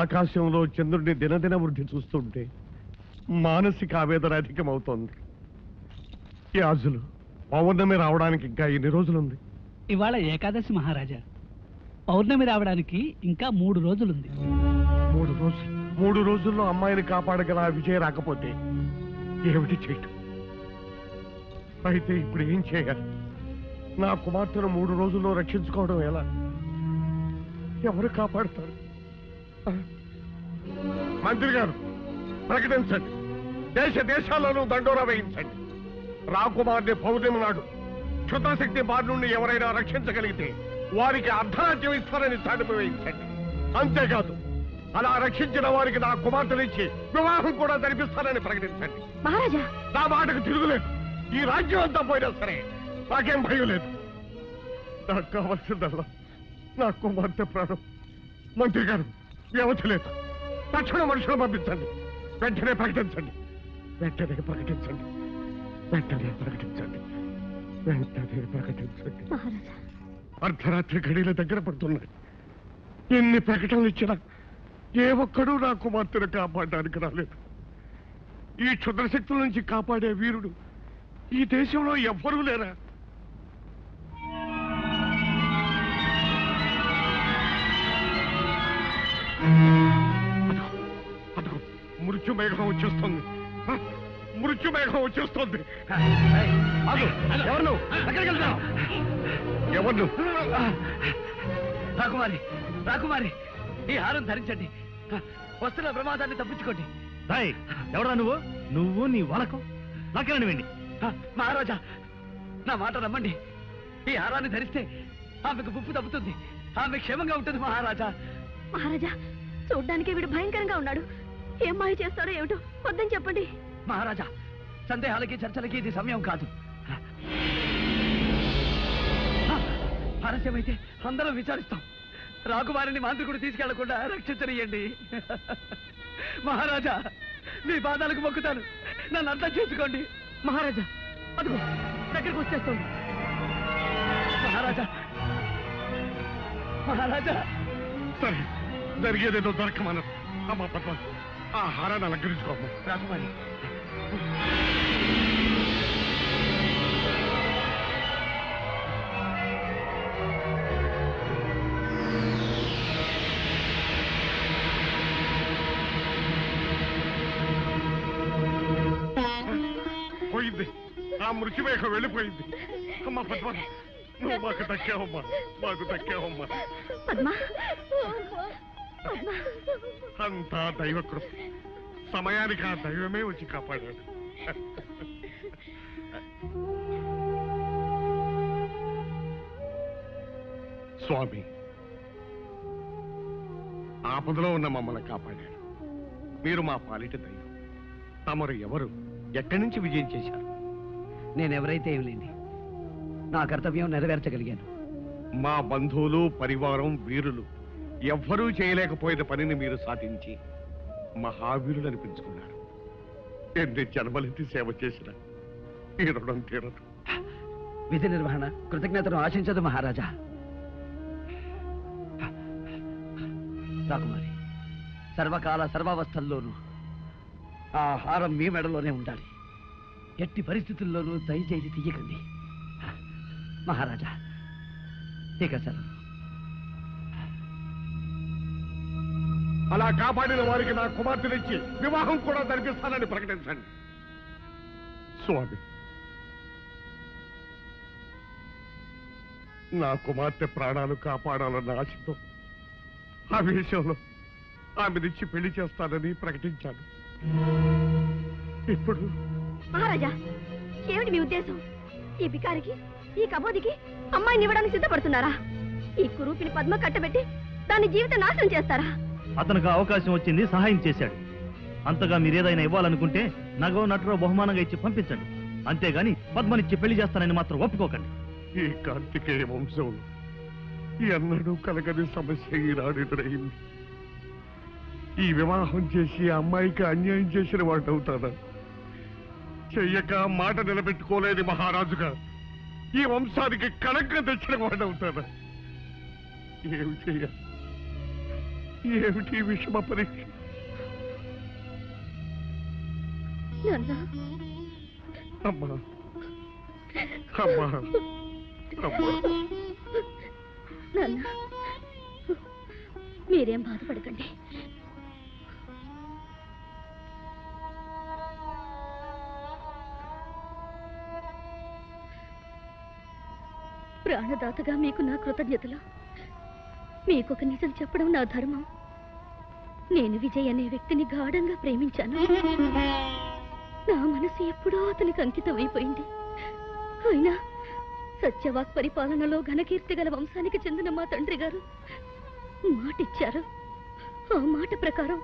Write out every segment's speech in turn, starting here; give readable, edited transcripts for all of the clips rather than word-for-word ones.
ఆకాశంలో చంద్రుడిని దినదిన వృద్ధి చూస్తుంటే మానసిక ఆవేదన అధికమవుతోంది. యాజులు పౌర్ణమి రావడానికి ఇంకా ఎన్ని రోజులుంది? ఇవాళ ఏకాదశి మహారాజా. పౌర్ణమి రావడానికి ఇంకా 3 రోజులుంది. 3 రోజులు? 3 రోజుల్లో అమ్మాయిని కాపాడగల విజయ రాకపోతే ఏమిటి చేయటం? అయితే ఇప్పుడు ఏం చేయాలి? నా కుమార్తెను 3 రోజుల్లో రక్షించుకోవడం ఎలా? ఎవరు కాపాడుతారు? మంత్రి గారు ప్రకటించండి, దేశ దేశాలను దండోరా వేయించండి. రాకుమార్ని పౌర్ణమి నాడు క్షుద్రశక్తి బారి నుండి ఎవరైనా రక్షించగలిగితే వారికి అర్ధరాజ్యం ఇస్తారని చాటింపు వేయించండి. అంతేకాదు, అలా రక్షించిన వారికి నా కుమార్తెనిచ్చి వివాహం కూడా జరిపిస్తారని ప్రకటించండి. మహారాజా, నా మాటకు తిరుగులేదు. ఈ రాజ్యం అంతా పోయినా సరే నాకేం భయం లేదు. నాకు కావాల్సిందల్లా నా కుమార్తె ప్రాణం. మంత్రి గారు వ్యవధి లేదు, తక్షణ మనుషులు పంపించండి. వెంటనే ప్రకటించండి, వెంటనే ప్రకటించండి, వెంటనే ప్రకటించండి, వెంటనే ప్రకటించండి. అర్ధరాత్రి గడియల దగ్గర పడుతున్నాయి. ఎన్ని ప్రకటనలు ఇచ్చినా ఏ ఒక్కడూ నా కుమార్తెను కాపాడడానికి రాలేదు. ఈ క్షుద్రశక్తుల నుంచి కాపాడే వీరుడు ఈ దేశంలో ఎవ్వరూ లేరా? అదిగో మృత్యుమేఘం వచ్చేస్తుంది, మృత్యుమేఘం వచ్చేస్తుంది. ఎవరు? ఎవరు? రాకుమారి, రాకుమారి, ఈ హారం ధరించండి. వస్తున్న ప్రమాదాన్ని తప్పించుకోండి. ఎవరా నువ్వు? నువ్వు నీ వాలకం నాకేనండి వెండి. మహారాజా, నా మాట నమ్మండి. ఈ హారాన్ని ధరిస్తే ఆమెకు ముప్పు తప్పుతుంది, ఆమె క్షేమంగా ఉంటుంది. మహారాజా, మహారాజా, చూడ్డానికి వీడు భయంకరంగా ఉన్నాడు. ఏం మాయ చేస్తాడో ఏమిటో, వద్దని చెప్పండి. మహారాజా, సందేహాలకి చర్చలకి ఇది సమయం కాదు. ఆలస్యమైతే అందరం విచారిస్తాం. రాకుమారిని మాంత్రికుడు తీసుకెళ్లకుండా రక్షించనియండి. మహారాజా, మీ పాదాలకు మొక్కుతాను, నన్ను అర్థం చేసుకోండి. మహారాజా, అదిగో దగ్గరకు వచ్చేస్తుంది. మహారాజా, మహారాజా. సరే, జరిగేదేదో దొరకమన్నారు. అమ్మా పద్మ, ఆ హారాన్ని అలంకరించుకోమ్మా. రాకుమారి, పోయింది, ఆ మృత్యుమేఘం వెళ్ళిపోయింది. అమ్మా పద్మ, నువ్వు మాకు దక్కావమ్మా, మాకు దక్కావమ్మా. అంతా దైవకృప. సమయానికి ఆ దైవమే వచ్చి కాపాడాడు. స్వామి, ఆపదలో ఉన్న మమ్మల్ని కాపాడాడు. మీరు మా పాలిట దైవం. తమరు ఎవరు? ఎక్కడి నుంచి విజయం చేశారు? నేనెవరైతే ఏమిలేండి, నా కర్తవ్యం నెరవేర్చగలిగాను. మా బంధువులు, పరివారం, వీరులు ఎవ్వరూ చేయలేకపోయిన పనిని మీరు సాధించి మహావీరులు అనిపించుకున్నారు. ఎన్ని జన్మలెత్తి సేవ చేసిన ఈ రుణం తీరదు. విధి నిర్వహణ కృతజ్ఞతను ఆశించదు మహారాజా. రాకుమారి, సర్వకాల సర్వావస్థల్లోనూ ఆ హారం మీ మెడలోనే ఉండాలి. ఎట్టి పరిస్థితుల్లోనూ దయచేసి తీయకండి మహారాజా. ఇక సెలవు. అలా కాపాడిన వారికి నా కుమార్తెనిచ్చి వివాహం కూడా జరిపిస్తానని ప్రకటించండి. స్వామి, నా కుమార్తె ప్రాణాలు కాపాడాలన్న ఆశతో ఆ విషయంలో ఆమెనిచ్చి పెళ్లి చేస్తానని ప్రకటించాను. ఇప్పుడు మహారాజా, ఏమిటి మీ ఉద్దేశం? ఈ బికారికి, ఈ కబోదికి అమ్మాయిని ఇవ్వడానికి సిద్ధపడుతున్నారా? ఈ కురూపిని పద్మ కట్టబెట్టి దాని జీవితం నాశనం చేస్తారా? అతనికి అవకాశం వచ్చింది, సహాయం చేశాడు. అంతగా మీరేదైనా ఇవ్వాలనుకుంటే నగో నటులో బహుమానంగా ఇచ్చి పంపించండి. అంతేగాని పద్మనిచ్చి పెళ్లి చేస్తానని మాత్రం ఒప్పుకోకండి. ఈ కార్తికేయ వంశంలో ఎన్నడూ కలగని సమస్య ఈనాడు ఎదురైంది. ఈ వివాహం చేసి అమ్మాయికి అన్యాయం చేసిన వాడు అవుతాడా? చెయ్యక మాట నిలబెట్టుకోలేని మహారాజుగా ఈ వంశానికి కళంకం తెచ్చిన వాడు అవుతాడా? ఏమి చెయ్యాలి? ఏమిటి విషమ పరీక్ష? నాన్న అమ్మా అమ్మా అమ్మా, నాన్న మీరేం బాధపడకండి. ప్రాణదాతగా మీకు నా కృతజ్ఞతలు. మీకొక నిజం చెప్పడం నా ధర్మం. నేను విజయ్ అనే వ్యక్తిని గాఢంగా ప్రేమించాను. నా మనసు ఎప్పుడో అతనికి అంకితం అయిపోయింది. అయినా సత్యవాక్ పరిపాలనలో ఘనకీర్తి గల వంశానికి చెందిన మా తండ్రి గారు మాటిచ్చారు. ఆ మాట ప్రకారం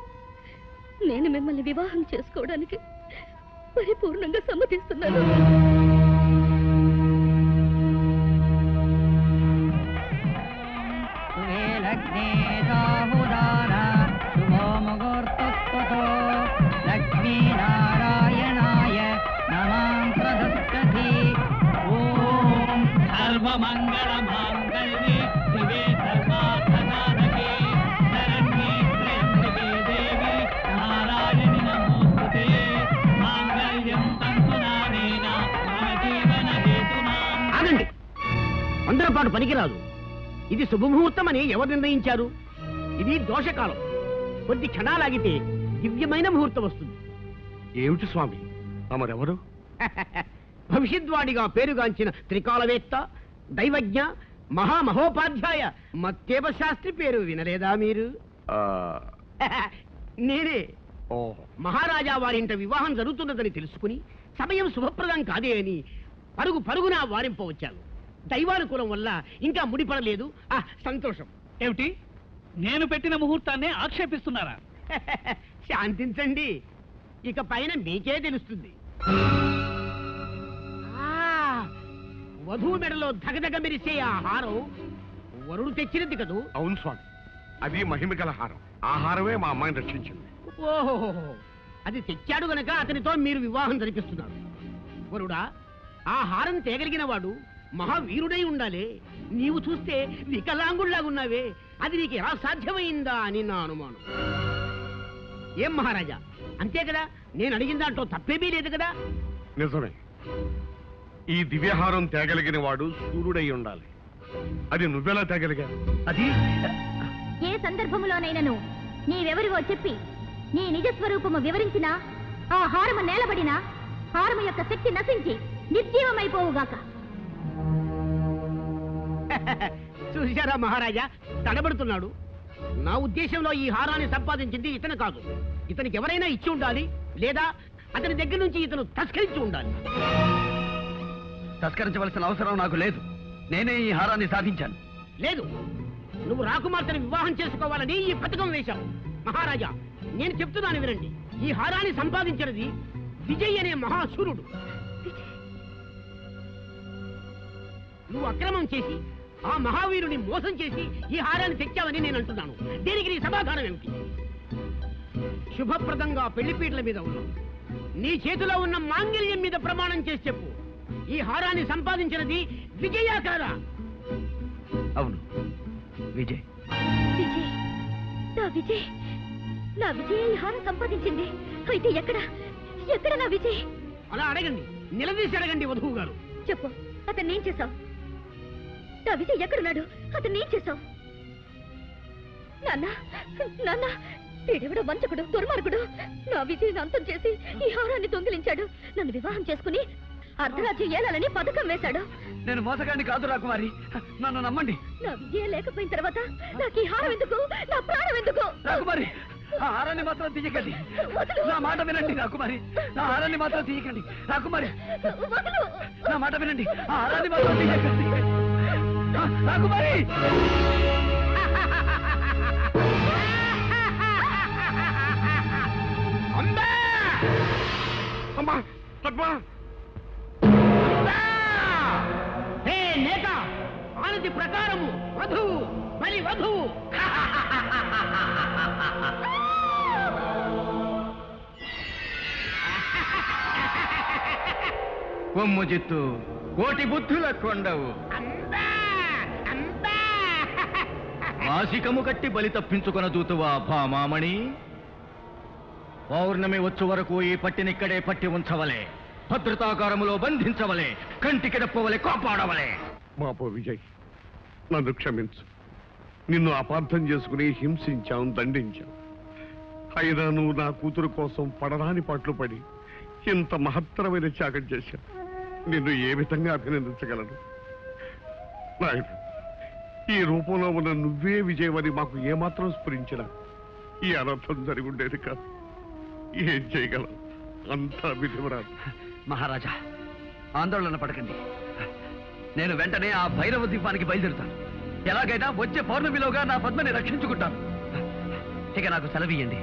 నేను మిమ్మల్ని వివాహం చేసుకోవడానికి పరిపూర్ణంగా సమ్మతిస్తున్నాను. లక్ష్మీనారాయణాయ నమాం ప్రదత్తతి. ఓం సర్వమంగళమాంగళ్యే శివే సర్వార్థసాధకే శరణ్యే త్ర్యంబకే దేవి నారాయణి నమోస్తుతే. మాంగళ్యం తంతునానేన మమ జీవన హేతునాం. ఆగండి, అందరం పాటు పనికిరాదు. ఇది శుభముహూర్తం అని ఎవరు నిర్ణయించారు? ఇది దోషకాలం. కొద్ది క్షణాలాగితే దివ్యమైన ముహూర్తం వస్తుంది. ఏమిటి స్వామి తమరెవరు? భవిష్యద్వాడిగా పేరుగాంచిన త్రికాలవేత్త, దైవజ్ఞ, మహామహోపాధ్యాయ మత్తేవ శాస్త్రి పేరు వినలేదా మీరు? నేనే. మహారాజా వారింట వివాహం జరుగుతున్నదని తెలుసుకుని సమయం శుభప్రదం కాదే అని పరుగున వారింపవచ్చాను. దైవానుకూలం వల్ల ఇంకా ముడిపడలేదు. సంతోషం. ఏమిటి, నేను పెట్టిన ముహూర్తాన్ని ఆక్షేపిస్తున్నారా? శాంతించండి, ఇక పైన మీకే తెలుస్తుంది. వధువు మెడలో ధగధగ మెరిసే ఆ హారం వరుడు తెచ్చినది కదూ? అవును స్వామి, అది మహిమ గల హారం. ఆ హారమే మా అమ్మాయిని రక్షించింది. ఓహో, అది తెచ్చాడు గనక అతనితో మీరు వివాహం జరిపిస్తున్నారు. వరుడా, ఆ హారం తేగలిగిన వాడు మహావీరుడై ఉండాలి. నీవు చూస్తే వికలాంగుళ్లాగున్నావే, అది నీకు ఎలా సాధ్యమైందా అని నా అనుమానం. ఏం మహారాజా, అంతే కదా? నేను అడిగిన దాంట్లో తప్పేమీ లేదు కదా? నిజమే. ఈ దివ్యహారం తేగలిగిన వాడు సూర్యుడై ఉండాలి. అది నువ్వెలా తేగలిగా? అది ఏ సందర్భంలోనైనను నీవెవరివో చెప్పి నీ నిజస్వరూపము వివరించినా ఆ హారము నేలబడినా హారము యొక్క శక్తి నశించి నిర్జీవమైపోవుగాక. చూశారా మహారాజా, తడబడుతున్నాడు. నా ఉద్దేశంలో ఈ హారాన్ని సంపాదించింది ఇతను కాదు. ఇతనికి ఎవరైనా ఇచ్చి ఉండాలి, లేదా అతని దగ్గర నుంచి ఇతను తస్కరించి ఉండాలి. తస్కరించవలసిన అవసరం నాకు లేదు. నేనే ఈ హారాన్ని సాధించాను. లేదు, నువ్వు రాకుమార్తెను వివాహం చేసుకోవాలని ఈ పథకం వేశావు. మహారాజా, నేను చెప్తున్నాను వినండి. ఈ హారాన్ని సంపాదించినది విజయ్ అనే మహాశూరుడు. నువ్వు అక్రమం చేసి ఆ మహావీరుని మోసం చేసి ఈ హారాన్ని తెచ్చావని నేను అంటున్నాను. దీనికి నీ సమాధానం ఏమిటి? శుభప్రదంగా పెళ్లిపీటల మీద ఉన్నావు. నీ చేతిలో ఉన్న మాంగళ్యం మీద ప్రమాణం చేసి చెప్పు, ఈ హారాన్ని సంపాదించినది విజయ కాదా? అవును, విజయ్. విజయ్, నా విజయ్, నా విజయ్ ఈ హారం సంపాదించింది. అయితే ఎక్కడ నా విజయ్? అలా అడగండి, నిలదీసి అడగండి వధువు గారు. చెప్పు, అతన్ని ఏం చేశావు? నా విజయ్ ఎక్కడున్నాడు? అతన్ని ఏం చేశావు? నాన్న, వీడెవడో వంచకుడు, దుర్మార్గుడు. నా విజయ్ని అంతం చేసి ఈ హారాన్ని దొంగిలించాడు. నన్ను వివాహం చేసుకుని అర్ధరాజ్యం ఏలాలని పథకం వేశాడు. నేను మోసగాడిని కాదు రాకుమారి, నన్ను నమ్మండి. నా విజయం లేకపోయిన తర్వాత నాకు ఈ హారం ఎందుకు? నా ప్రాణం ఎందుకు? రాకుమారి, ఆ హారాన్ని మాత్రం తీయకండి. నా మాట వినండి రాకుమారి, నా హారాన్ని మాత్రం తీయకండి. రాకుమారి, నా మాట వినండి, ఆ హారాన్ని మాత్రం తీయకండి. రాకుమారి, అమ్మా పద్మా! హే నేత, ఆనతి ప్రకారము వధువు బలి వధువు. కొమ్ము చిత్తు కోటి బుద్ధుల కొండవు. ఆశికము కట్టి బలి తప్పించుకొన దూతువా భామామణి. పౌర్ణమి వచ్చు వరకు ఈ పట్టినిక్కడే పట్టి ఉంచవలే, భద్రతాకారములో బంధించవలే, కంటికి రెప్పవలే కాపాడవలే. బాబు విజయ్, నన్ను క్షమించు. నిన్ను అపార్థం చేసుకుని హింసించాం, దండించాం. అయినా నువ్వు నా కూతురు కోసం పడరాని పాటలు పడి ఇంత మహత్తరమైన త్యాగం చేశావు. నిన్ను ఏ విధంగా అభినందించగలను? నాయుడు, ఈ రూపంలో ఉన్న నువ్వే విజయమని మాకు ఏమాత్రం స్ఫురించినా ఈ అనర్థం జరిగి ఉండేది కాదు. ఏం చేయగలం? అంతా విధివరాదు. మహారాజా, ఆందోళన పడకండి. నేను వెంటనే ఆ భైరవ ద్వీపానికి బయలుదేరుతాను. ఎలాగైనా వచ్చే పౌర్ణమిలోగా నా పద్మని రక్షించుకుంటాను. ఇక నాకు సెలవియండి.